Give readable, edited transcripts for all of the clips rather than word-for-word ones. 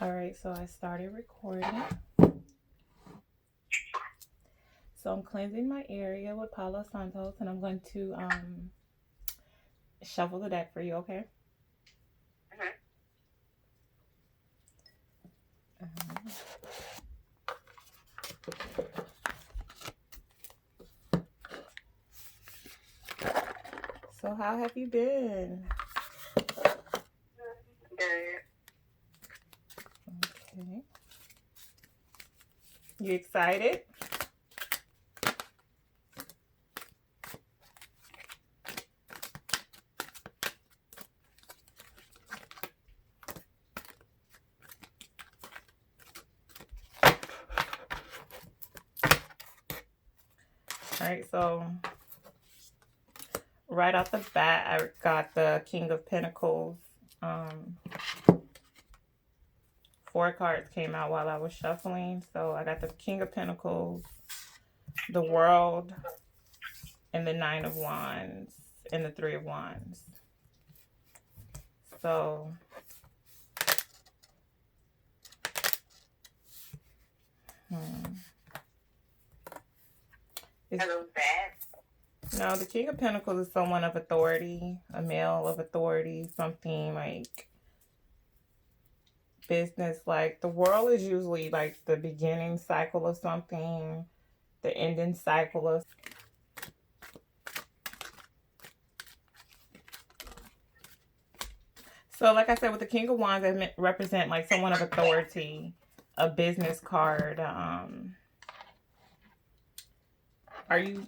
All right, so I started recording. So I'm cleansing my area with Palo Santos, and I'm going to shuffle the deck for you, okay? Mhm. So how have you been? Good. Okay. You excited? All right, so right off the bat, I got the King of Pentacles. Um, 4 cards came out while I was shuffling. So I got the King of Pentacles, the World, and the Nine of Wands, and the Three of Wands. So it's, Hello, bad. no, the King of Pentacles is someone of authority, a male of authority, something like business. Like the world is usually like the beginning cycle of something, the ending cycle of. So, like I said, with the King of Wands, they represent like someone of authority, a business card. Are you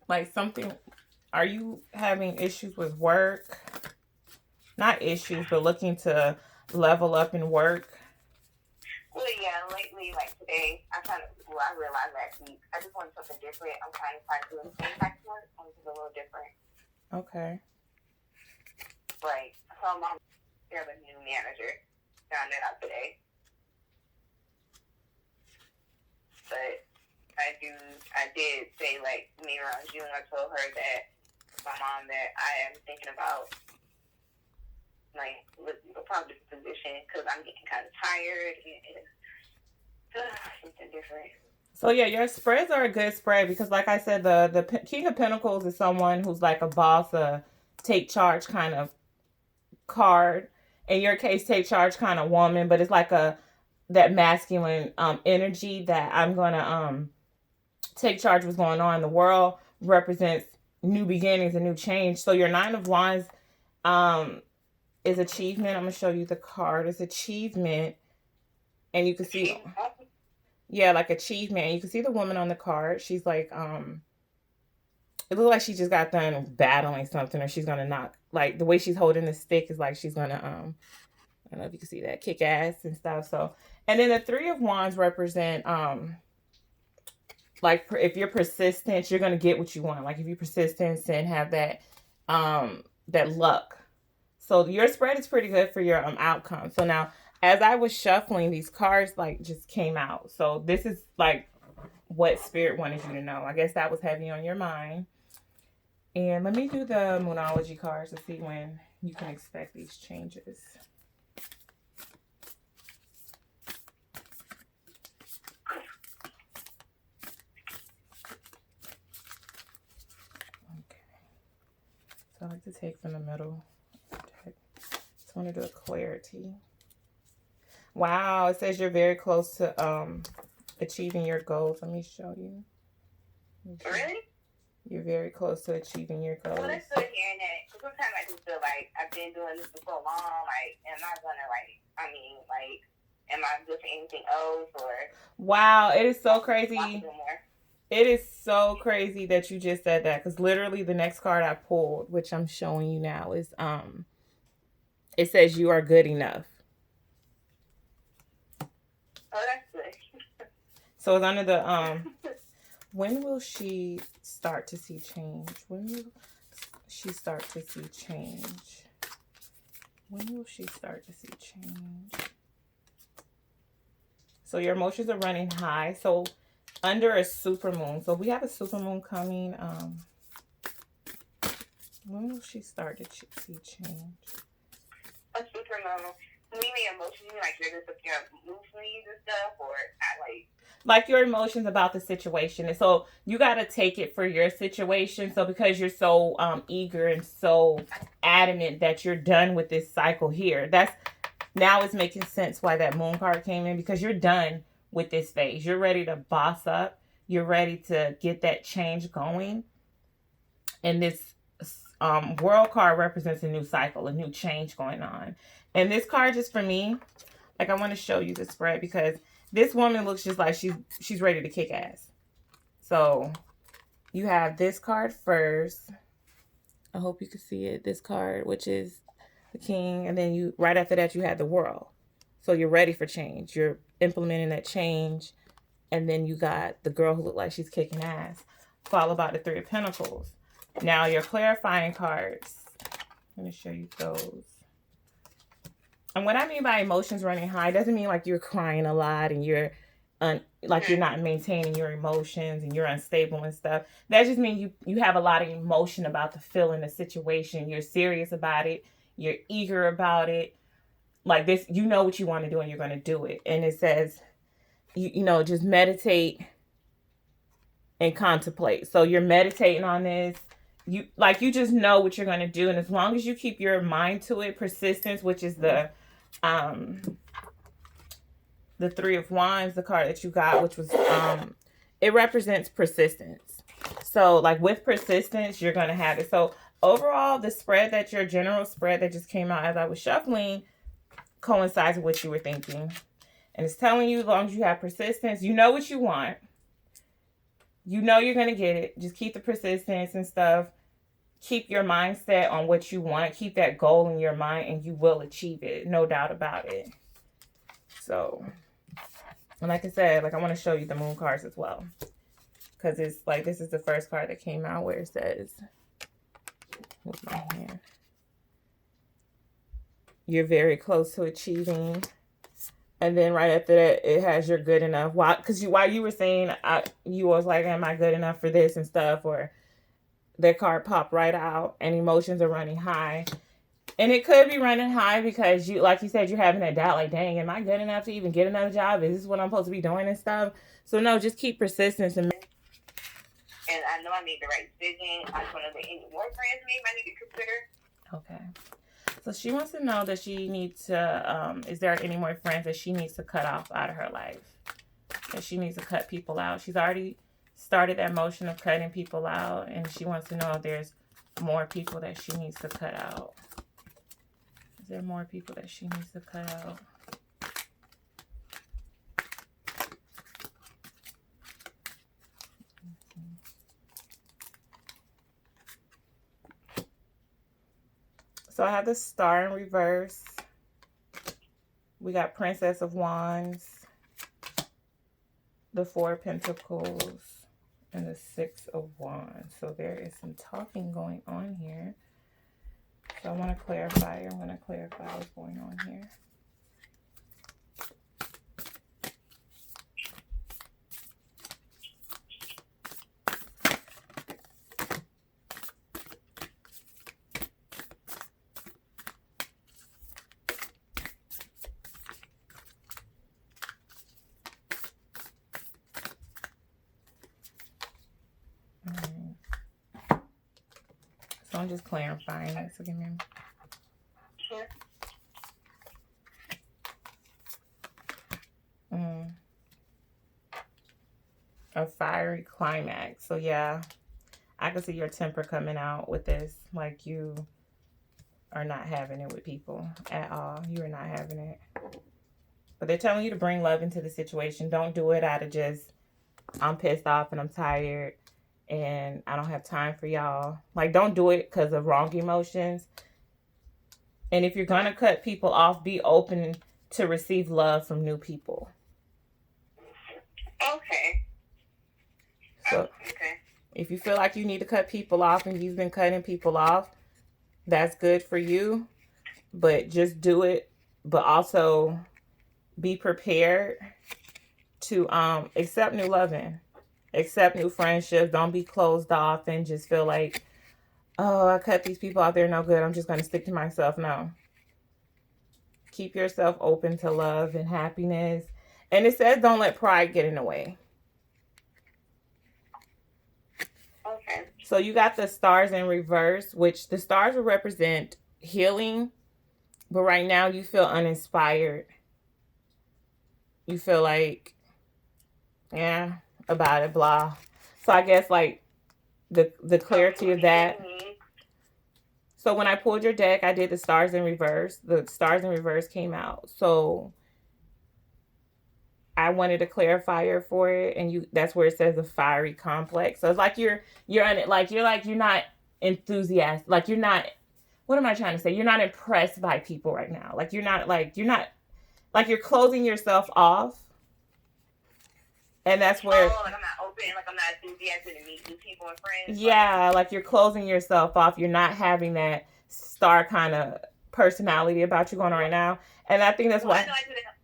like something? Are you having issues with work? Not issues, but looking to level up in work. Well, yeah, lately, like today, I realized last week, I just wanted something different. I'm trying to find doing the same type of work, something a little different. Okay. Right. So I'm on a new manager. Found that out today. But I did say, like, me around June, I told her that, my mom, that I am thinking about, like, a public position because I'm getting kind of tired and something different. So yeah, your spreads are a good spread because, like I said, the King of Pentacles is someone who's like a boss, a take charge kind of card. In your case, take charge kind of woman, but it's like a that masculine energy that I'm gonna take charge of what's going on in the world represents new beginnings and new change. So your Nine of Wands um is achievement. I'm gonna show you the card. It's achievement, and you can see, yeah, like achievement. You can see the woman on the card. She's like, it looks like she just got done battling something, or she's gonna knock. Like the way she's holding the stick is like she's gonna, I don't know if you can see that, kick ass and stuff. So, and then the Three of Wands represent, like if you're persistent, you're gonna get what you want. Like if you're persistent and have that luck. So your spread is pretty good for your outcome. So now, as I was shuffling, these cards like just came out. So this is like what spirit wanted you to know. I guess that was heavy on your mind. And let me do the Moonology cards to see when you can expect these changes. Okay. So I like to take from the middle. Just want to do a clarity. Wow, it says you're very close to achieving your goals. Let me show you. Really? You're very close to achieving your goals. Well, that's good hearing that. Because sometimes I just feel like I've been doing this for so long. Like, am I gonna am I good for anything else or? Wow, it is so crazy. It is so crazy that you just said that because literally the next card I pulled, which I'm showing you now, is it says you are good enough. Oh, that's good. So it's under the when will she start to see change? When will she start to see change? When will she start to see change? So your emotions are running high. So under a super moon. So we have a super moon coming. When will she start to see change? A super moon. meaning emotions, you mean like you're just your mood swings and stuff, or I like your emotions about the situation. And so you got to take it for your situation. So because you're so eager and so adamant that you're done with this cycle here, that's now it's making sense why that moon card came in, because you're done with this phase. You're ready to boss up. You're ready to get that change going. And this world card represents a new cycle, a new change going on. And this card, just for me, like, I want to show you the spread because this woman looks just like she's ready to kick ass. So you have this card first. I hope you can see it. This card, which is the king, and then you right after that you have the world. So you're ready for change. You're implementing that change, and then you got the girl who looked like she's kicking ass, followed by the Three of Pentacles. Now your clarifying cards. I'm going to show you those. And what I mean by emotions running high doesn't mean like you're crying a lot and you're like you're not maintaining your emotions and you're unstable and stuff. That just means you have a lot of emotion about the feeling, the situation. You're serious about it. You're eager about it. Like this, you know what you want to do and you're going to do it. And it says, you know, just meditate and contemplate. So you're meditating on this. You just know what you're going to do. And as long as you keep your mind to it, persistence, which is the Three of Wands, the card that you got, which was it represents persistence. So like with persistence, you're going to have it. So overall, the spread that your general spread that just came out as I was shuffling coincides with what you were thinking. And it's telling you, as long as you have persistence, you know what you want. You know you're going to get it. Just keep the persistence and stuff. Keep your mindset on what you want. Keep that goal in your mind and you will achieve it. No doubt about it. So, and like I said, like I want to show you the moon cards as well. Because it's like, this is the first card that came out where it says, with my hand, you're very close to achieving. And then right after that, it has you're good enough. Why? Because while you were saying, you was like, am I good enough for this and stuff? Or that card popped right out and emotions are running high. And it could be running high because you, like you said, you're having that doubt, like, dang, am I good enough to even get another job? Is this what I'm supposed to be doing and stuff? So no, just keep persistence. And I know I made the right decision. I just want to let any more friends maybe I need to consider. Okay. So she wants to know that she needs to, is there any more friends that she needs to cut off out of her life? That she needs to cut people out. She's already started that motion of cutting people out, and she wants to know if there's more people that she needs to cut out. Is there more people that she needs to cut out? So I have the Star in reverse. We got Princess of Wands, the Four of Pentacles, and the Six of Wands. So there is some talking going on here. So I want to clarify. I'm going to clarify what's going on here. So I'm just clarifying it. So give me. Sure. A fiery climax. So yeah, I can see your temper coming out with this. Like you are not having it with people at all. You are not having it. But they're telling you to bring love into the situation. Don't do it out of just, I'm pissed off and I'm tired and I don't have time for y'all. Like, don't do it because of wrong emotions. And if you're going to cut people off, be open to receive love from new people. Okay. So, okay. If you feel like you need to cut people off and you've been cutting people off, that's good for you. But just do it. But also be prepared to accept new loving. Accept new friendships. Don't be closed off and just feel like, oh, I cut these people out. They're no good. I'm just going to stick to myself. No. Keep yourself open to love and happiness. And it says don't let pride get in the way. Okay. So you got the stars in reverse, which the stars will represent healing, but right now you feel uninspired. You feel like, yeah, about it, blah. So I guess like the clarity of that. So when I pulled your deck, I did the stars in reverse. The stars in reverse came out. So I wanted a clarifier for it, and that's where it says the fiery complex. So it's like you're on it, like you're not enthusiastic, like you're not, what am I trying to say? You're not impressed by people right now. Like you're not like you're closing yourself off. And that's where like I'm not open, like I'm not enthusiastic to meet new people and friends. Yeah, like you're closing yourself off. You're not having that star kind of personality about you going on right now. And I think that's why. I do that.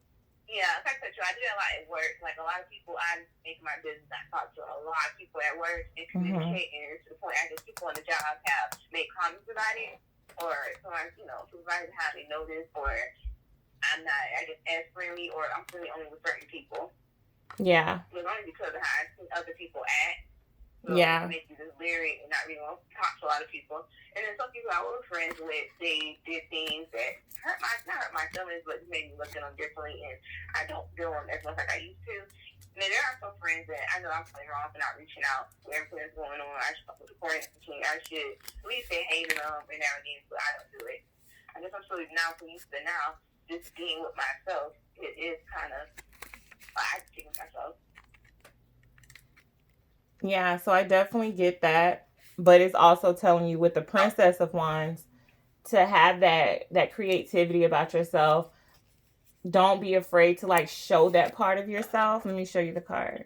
Yeah, I do that a lot at work. Like a lot of people, I make my business. I talk to a lot of people at work and communicate, and to the point, I guess people on the job have made comments about it, or sometimes supervisors have me notice, or I'm not, I guess, as friendly, or I'm friendly only with certain people. Yeah. It's only because of how I see other people act. So yeah. It makes you just leery and not really want to talk to a lot of people. And then some people I was friends with, they did things that not hurt my feelings, but made me look at them differently, and I don't feel them as much like I used to. And then there are some friends that I know I'm playing wrong for not reaching out to everything that's going on. I should support it. I should at least say hey to them every now and then, but I don't do it. I guess I'm so used to now just being with myself. It is kind of I take myself. Yeah, so I definitely get that, but it's also telling you with the Princess of Wands to have that creativity about yourself. Don't be afraid to like show that part of yourself. Let me show you the card.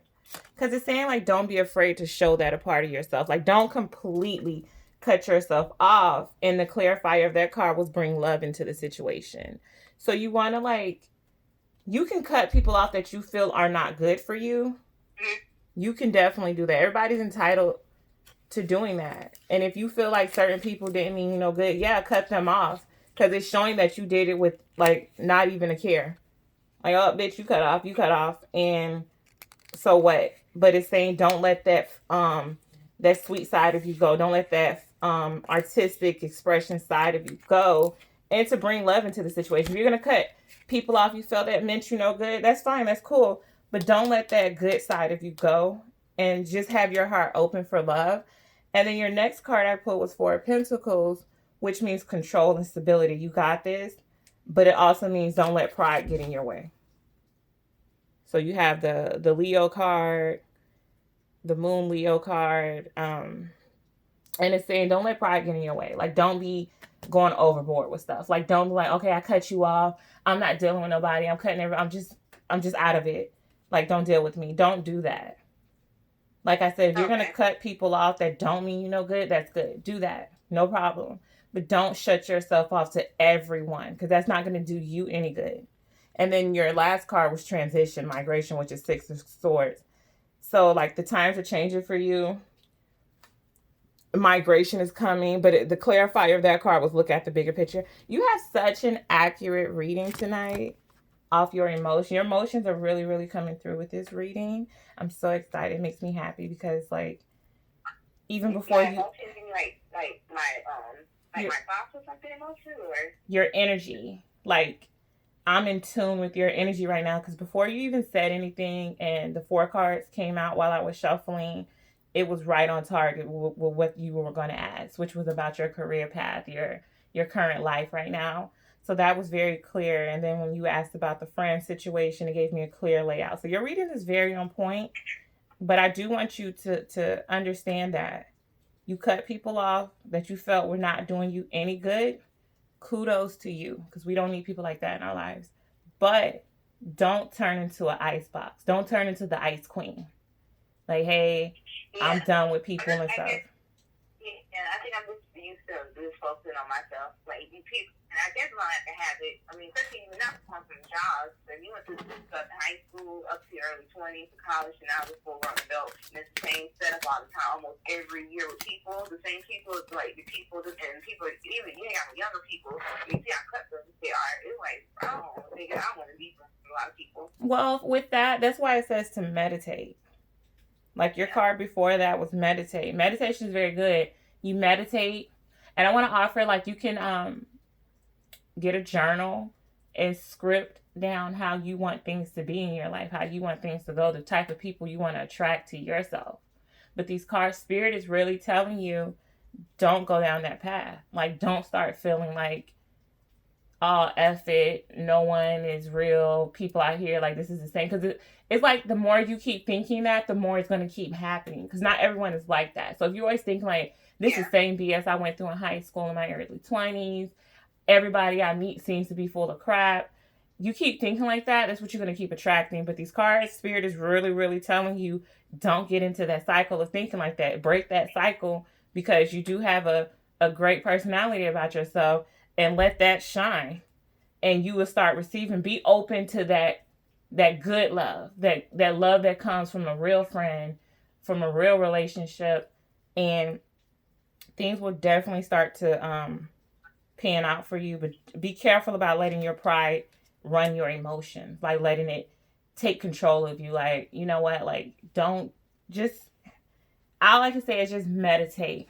Because it's saying like don't be afraid to show that a part of yourself. Like don't completely cut yourself off. And the clarifier of that card was bring love into the situation. So you want to like, you can cut people off that you feel are not good for you. You can definitely do that. Everybody's entitled to doing that. And if you feel like certain people didn't mean you no good, yeah, cut them off. Because it's showing that you did it with like not even a care. Like, oh, bitch, you cut off. And so what? But it's saying don't let that that sweet side of you go. Don't let that artistic expression side of you go. And to bring love into the situation. If you're going to cut people off you felt that meant you no good, that's fine. That's cool. But don't let that good side of you go, and just have your heart open for love. And then your next card I pulled was Four of Pentacles, which means control and stability. You got this, but it also means don't let pride get in your way. So you have the Leo card, the Moon Leo card, and it's saying don't let pride get in your way. Like don't be going overboard with stuff. Like don't be like, okay, I cut you off. I'm not dealing with nobody. I'm cutting I'm just out of it. Like, don't deal with me. Don't do that. Like I said, if you're going to cut people off that don't mean you no good, that's good. Do that. No problem. But don't shut yourself off to everyone, because that's not going to do you any good. And then your last card was transition, migration, which is Six of Swords. So, like, the times are changing for you. Migration is coming. But the clarifier of that card was look at the bigger picture. You have such an accurate reading tonight. Off your emotion. Your emotions are really, really coming through with this reading. I'm so excited. It makes me happy because, like, even before you, like my thoughts or something, emotion, or your energy. Like, I'm in tune with your energy right now because before you even said anything and the 4 cards came out while I was shuffling, it was right on target with what you were going to ask, which was about your career path, your current life right now. So that was very clear. And then when you asked about the friend situation, it gave me a clear layout. So your reading is very on point. But I do want you to understand that you cut people off that you felt were not doing you any good. Kudos to you, because we don't need people like that in our lives. But don't turn into an ice box. Don't turn into the ice queen. Like, hey, I'm done with people and stuff. I think I'm just used to just focusing on myself. Like, you people, and I guess I have to have it. I mean, especially even now from jobs. So you went through stuff in high school up to your early 20s to college, and now it's full grown adult. And it's the same setup all the time, almost every year with people. The same people, like the people, and people, even you have younger people. You see, I cut them. They are. It's like, bro, Well, with that, that's why it says to meditate. Like your Yeah. card before that was meditate. Meditation is very good. You meditate, and I want to offer like you can get a journal and script down how you want things to be in your life, how you want things to go, the type of people you want to attract to yourself. But these cards, spirit is really telling you, don't go down that path. Like, don't start feeling like, oh, F it, no one is real, people out here, like, this is the same. Because it's like the more you keep thinking that, the more it's going to keep happening. Because not everyone is like that. So if you always think, like, this is the same BS I went through in high school in my early 20s, everybody I meet seems to be full of crap. You keep thinking like that, that's what you're going to keep attracting. But these cards, spirit is really, really telling you, don't get into that cycle of thinking like that. Break that cycle, because you do have a great personality about yourself, and let that shine. And you will start receiving, be open to that good love, that love that comes from a real friend, from a real relationship, and things will definitely start to pan out for you. But be careful about letting your pride run your emotions, like letting it take control of you. Like, you know what, like, don't just, all I can say is just meditate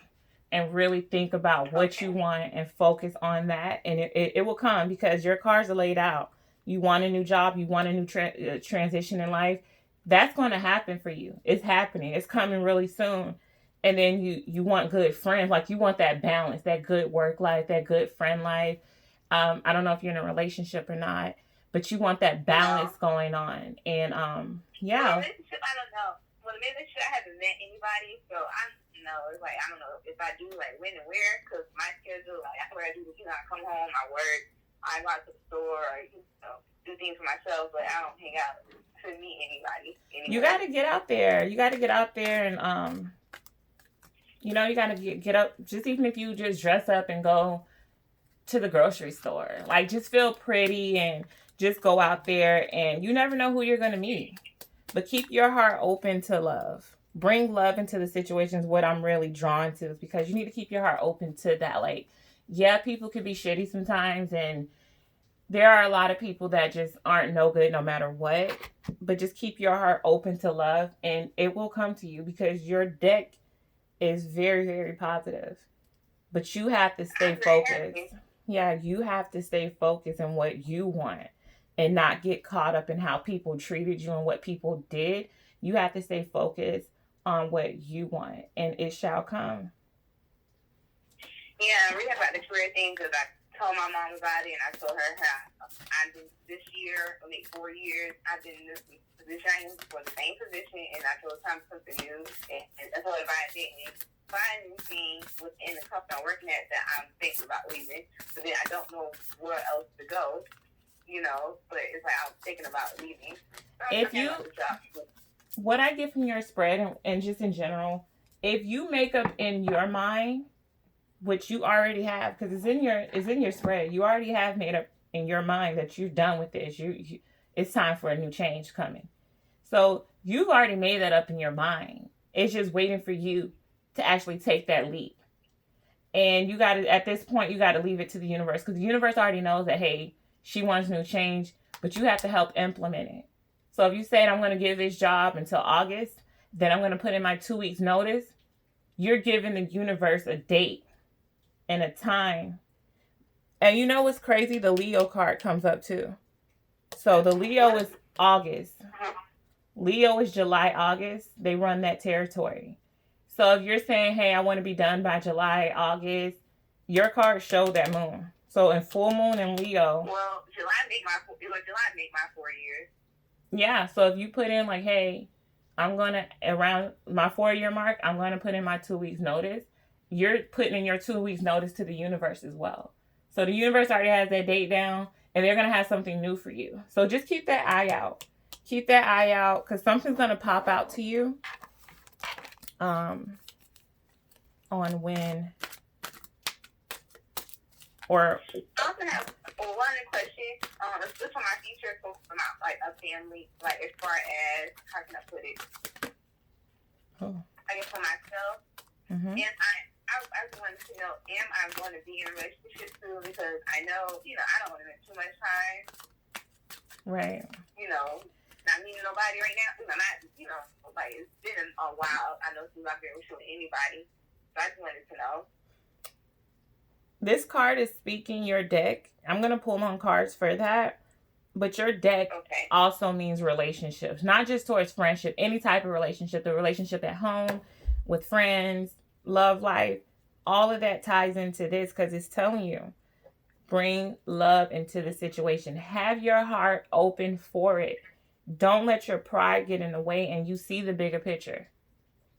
and really think about what you want and focus on that, and it will come, because your cards are laid out. You want a new job, you want a new transition in life, that's going to happen for you. It's happening, it's coming really soon. And then you want good friends, like you want that balance, that good work life, that good friend life. I don't know if you're in a relationship or not, but you want that balance going on. And yeah. Well, relationship, I don't know. Well, the relationship, I haven't met anybody, so it's like, I don't know if I do, like, when and where, because my schedule, like, that's what I do. You know, I come home, I work, I go out to the store, or, you know, do things for myself, but I don't hang out to meet anybody anymore. You got to get out there. You got to get out there, and you know, you got to get up. Just even if you just dress up and go to the grocery store, like, just feel pretty and just go out there, and you never know who you're going to meet. But keep your heart open to love. Bring love into the situations. What I'm really drawn to is because you need to keep your heart open to that. Like, yeah, people can be shitty sometimes, and there are a lot of people that just aren't no good no matter what. But just keep your heart open to love, and it will come to you, because your deck is very, very positive. But you have to stay focused. Yeah, you have to stay focused on what you want and not get caught up in how people treated you and what people did. You have to stay focused on what you want, and it shall come. Yeah, I'm reading about the career thing, because I told my mom about it, and I told her how I've been this year, 4 years, I've been in this position for the same position, and I told her time for something new, and I told her if I didn't find anything within the company I'm working at that I'm thinking about leaving, but then I don't know where else to go, you know, but it's like I'm thinking about leaving. So if you, what I get from your spread, and just in general, if you make up in your mind, which you already have, because it's in your spread, you already have made up in your mind that you're done with this. You it's time for a new change coming. So you've already made that up in your mind. It's just waiting for you to actually take that leap. And you got to, at this point, you got to leave it to the universe, because the universe already knows that, hey, she wants new change, but you have to help implement it. So if you said, I'm going to give this job until August, then I'm going to put in my 2 weeks notice, you're giving the universe a date and a time. And you know what's crazy? The Leo card comes up too. So the Leo is August. Leo is July, August. They run that territory. So if you're saying, hey, I want to be done by July, August, your cards show that moon. So in full moon in Leo. Well, July make my 4 years. Yeah. So if you put in like, hey, I'm going to, around my 4-year mark, I'm going to put in my 2 weeks notice. You're putting in your 2 weeks notice to the universe as well. So the universe already has that date down, and they're going to have something new for you. So just keep that eye out. Keep that eye out, because something's going to pop out to you on when, or... I also have one question. It's just for my future, for my, like, a family, like, as far as, how can I put it? I guess for myself. Mm-hmm. And I wanted to know, am I going to be in a relationship soon? Because I know, I don't want to spend too much time. Right. not meeting nobody right now. I'm not, like, it's been a while. I know she's not very sure anybody. So I just wanted to know. This card is speaking your deck. I'm going to pull on cards for that. But your deck also means relationships, not just towards friendship, any type of relationship, the relationship at home, with friends, love life, all of that ties into this because it's telling you, bring love into the situation. Have your heart open for it. Don't let your pride get in the way and you see the bigger picture.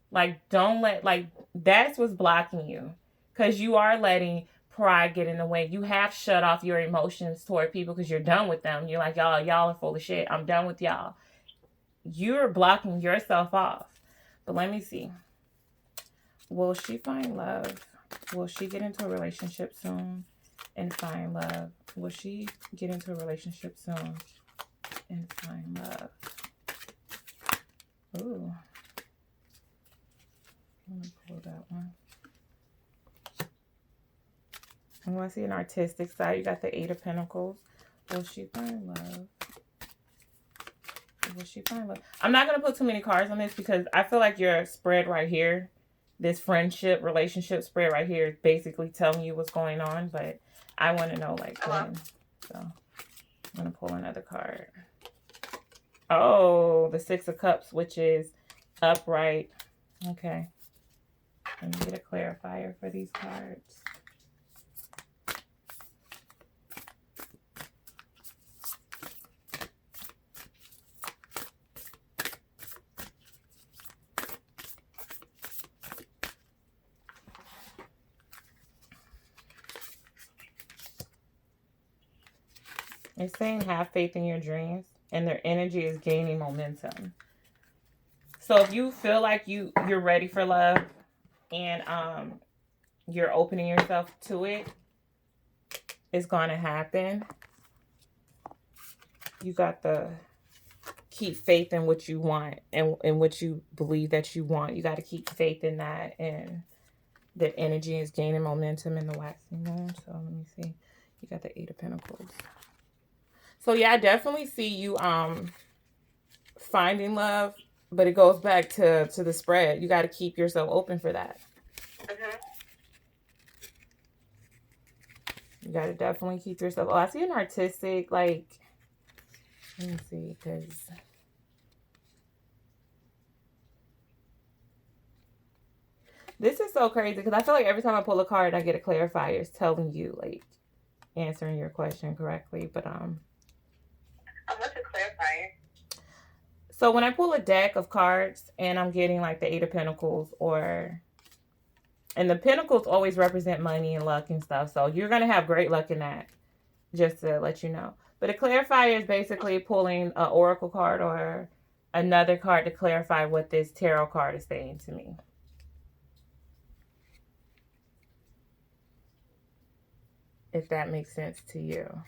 Like, don't let, like, that's what's blocking you because you are letting pride get in the way. You have shut off your emotions toward people because you're done with them. You're like, y'all are full of shit. I'm done with y'all. You're blocking yourself off. But let me see. Will she find love? Will she get into a relationship soon and find love? Will she get into a relationship soon and find love? Ooh. Let me pull that one. I want to see an artistic side. You got the Eight of Pentacles. Will she find love? Will she find love? I'm not going to put too many cards on this because I feel like your spread right here, this friendship, relationship spread right here is basically telling you what's going on. But I want to know, like, when. So I'm going to pull another card. Oh, the Six of Cups, which is upright. Okay. Let me get a clarifier for these cards. It's saying have faith in your dreams and their energy is gaining momentum. So if you feel like you're ready for love and you're opening yourself to it, it's going to happen. You got the keep faith in what you want and what you believe that you want. You got to keep faith in that, and the energy is gaining momentum in the waxing moon. So let me see. You got the Eight of Pentacles. So yeah, I definitely see you finding love, but it goes back to the spread. You got to keep yourself open for that. Mm-hmm. You got to definitely keep yourself. Oh, I see an artistic, like, let me see, because this is so crazy because I feel like every time I pull a card, I get a clarifier. It's telling you, like, answering your question correctly. But what's a clarifier? So when I pull a deck of cards and I'm getting like the Eight of Pentacles and the Pentacles always represent money and luck and stuff. So you're going to have great luck in that, just to let you know. But a clarifier is basically pulling an oracle card or another card to clarify what this tarot card is saying to me. If that makes sense to you.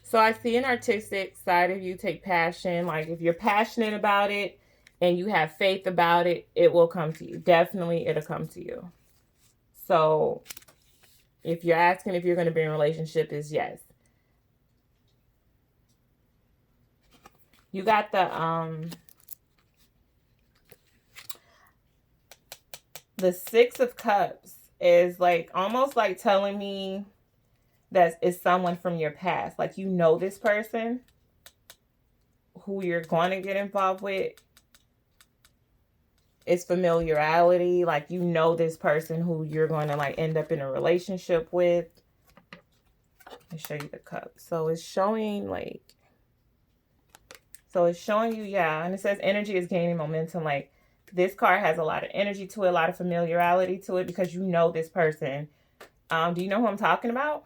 So I see an artistic side of you take passion. Like if you're passionate about it and you have faith about it, it will come to you. Definitely it'll come to you. So if you're asking if you're going to be in a relationship, is yes. You got the Six of Cups is like almost like telling me that it's someone from your past. Like you know this person who you're going to get involved with. It's familiarity. Like you know this person who you're going to like end up in a relationship with. Let me show you the cup. So it's showing like, so it's showing you, yeah. And it says energy is gaining momentum. Like this card has a lot of energy to it, a lot of familiarity to it because you know this person. Do you know who I'm talking about?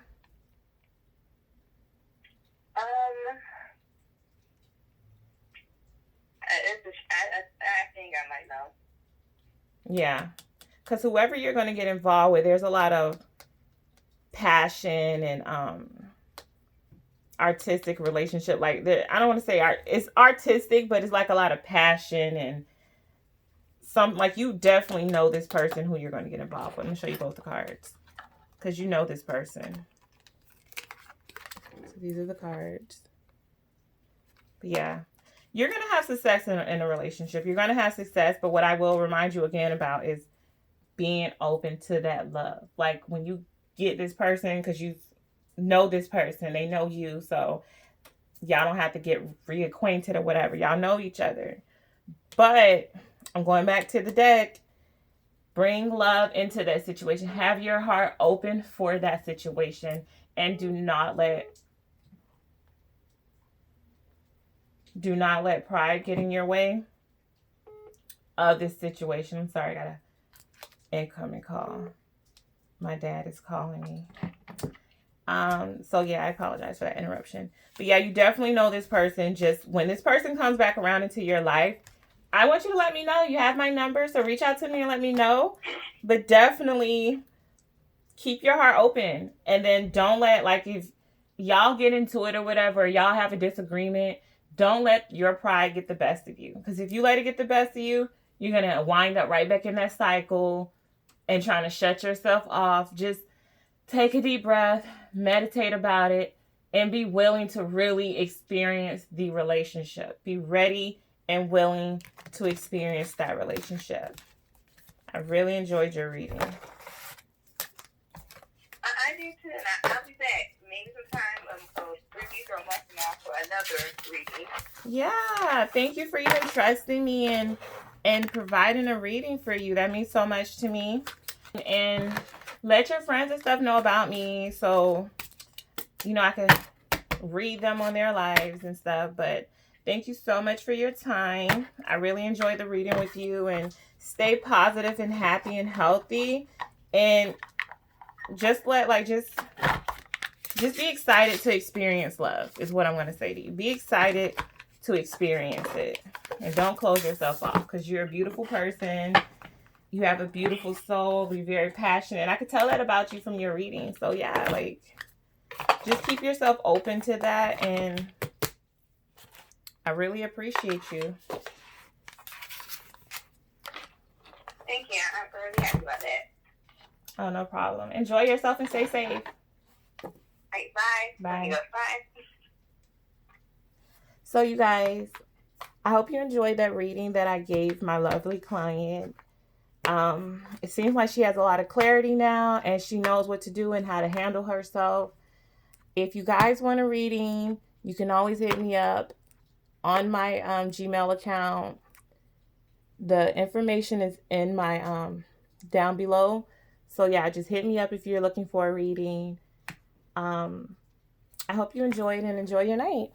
I think I might know. Yeah. Because whoever you're going to get involved with, there's a lot of passion and artistic relationship. Like, I don't want to say it's artistic, but it's like a lot of passion and like you definitely know this person who you're going to get involved with. Let me show you both the cards because you know this person. So these are the cards. But yeah, you're going to have success in a relationship. You're going to have success. But what I will remind you again about is being open to that love. Like when you get this person, because you know this person, they know you. So y'all don't have to get reacquainted or whatever. Y'all know each other. But I'm going back to the deck. Bring love into that situation. Have your heart open for that situation. And do not let pride get in your way of this situation. I'm sorry, I got an incoming call. My dad is calling me. So yeah, I apologize for that interruption. But yeah, you definitely know this person. Just when this person comes back around into your life, I want you to let me know. You have my number, so reach out to me and let me know. But definitely keep your heart open. And then don't let, like, if y'all get into it or whatever, y'all have a disagreement, don't let your pride get the best of you. Because if you let it get the best of you, you're going to wind up right back in that cycle and trying to shut yourself off. Just take a deep breath, meditate about it, and be willing to really experience the relationship. Be ready and willing to experience that relationship. I really enjoyed your reading. I did too, and I'll be back. Maybe sometime, 3 weeks or a month from now for another reading. Yeah, thank you for even trusting me and providing a reading for you. That means so much to me. And let your friends and stuff know about me so, I can read them on their lives and stuff. But thank you so much for your time. I really enjoyed the reading with you, and stay positive and happy and healthy. And just just be excited to experience love is what I'm going to say to you. Be excited to experience it. And don't close yourself off, because you're a beautiful person. You have a beautiful soul. You're very passionate. I could tell that about you from your reading. So yeah, just keep yourself open to that. And I really appreciate you. Thank you. I'm really happy about that. Oh, no problem. Enjoy yourself and stay safe. All right, bye. Bye. Bye. So you guys, I hope you enjoyed that reading that I gave my lovely client. It seems like she has a lot of clarity now, and she knows what to do and how to handle herself. If you guys want a reading, you can always hit me up on my Gmail account. The information is in my down below. So yeah, just hit me up if you're looking for a reading. I hope you enjoyed and enjoy your night.